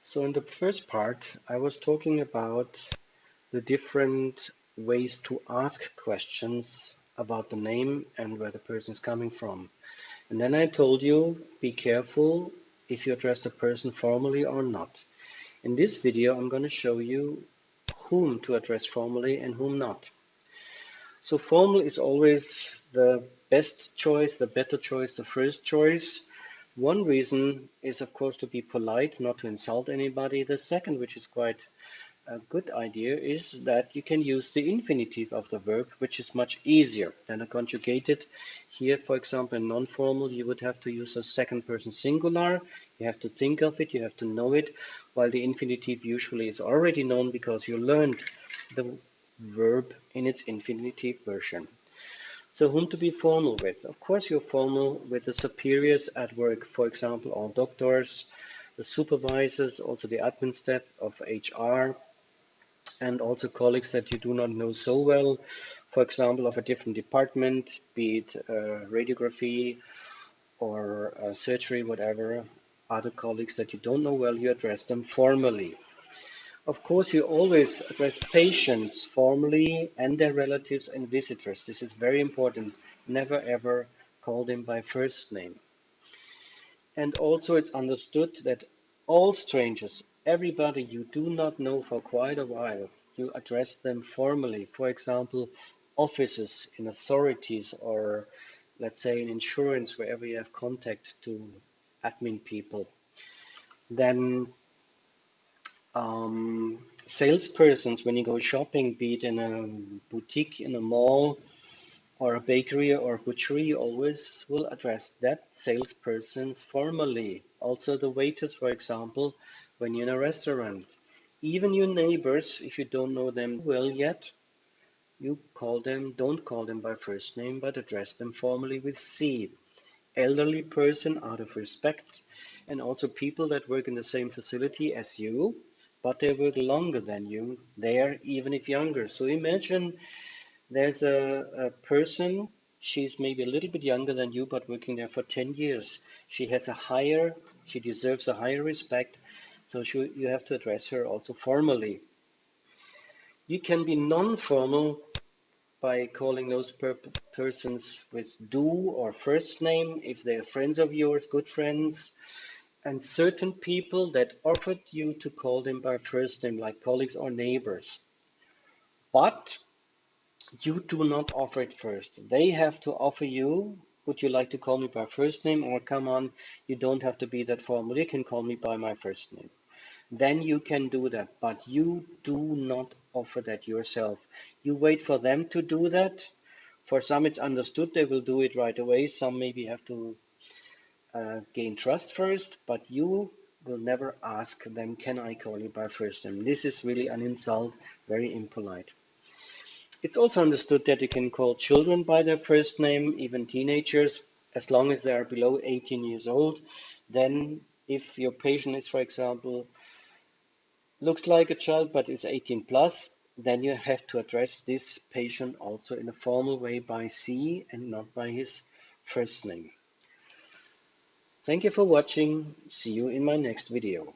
So in the first part, I was talking about the different ways to ask questions about the name and where the person is coming from. And then I told you, be careful if you address a person formally or not. In this video, I'm going to show you whom to address formally and whom not. So formal is always the best choice, the better choice, the first choice. One reason is, of course, to be polite, not to insult anybody. The second, which is quite a good idea, is that you can use the infinitive of the verb, which is much easier than a conjugated. Here, for example, in non-formal, you would have to use a second person singular. You have to think of it, you have to know it, while the infinitive usually is already known because you learned the verb in its infinitive version. So whom to be formal with? Of course, you're formal with the superiors at work, for example, all doctors, the supervisors, also the admin staff of HR, and also colleagues that you do not know so well, for example, of a different department, be it radiography or surgery, whatever. Other colleagues that you don't know well, you address them formally. Of course, you always address patients formally and their relatives and visitors. This is very important. Never ever call them by first name. And also, it's understood that all strangers, everybody you do not know for quite a while, you address them formally. For example, offices in authorities or let's say in insurance, wherever you have contact to admin people. Then salespersons, when you go shopping, be it in a boutique, in a mall, or a bakery or a butchery, you always will address that salespersons formally. Also the waiters, for example, when you're in a restaurant. Even your neighbors, if you don't know them well yet, you don't call them by first name, but address them formally with C. Elderly person out of respect, and also people that work in the same facility as you, but they work longer than you there, even if younger. So imagine there's a person, she's maybe a little bit younger than you, but working there for 10 years. She deserves a higher respect, so you have to address her also formally. You can be non-formal by calling those persons with du or first name if they're friends of yours, good friends, and certain people that offered you to call them by first name, like colleagues or neighbors. But you do not offer it first. They have to offer you, would you like to call me by first name? Or come on, you don't have to be that formal. You can call me by my first name. Then you can do that, but you do not offer that yourself. You wait for them to do that. For some, it's understood they will do it right away. Some maybe have to gain trust first, but you will never ask them, can I call you by first name? This is really an insult, very impolite. It's also understood that you can call children by their first name, even teenagers, as long as they are below 18 years old. Then, if your patient is, for example, looks like a child but is 18 plus, then you have to address this patient also in a formal way by C and not by his first name. Thank you for watching. See you in my next video.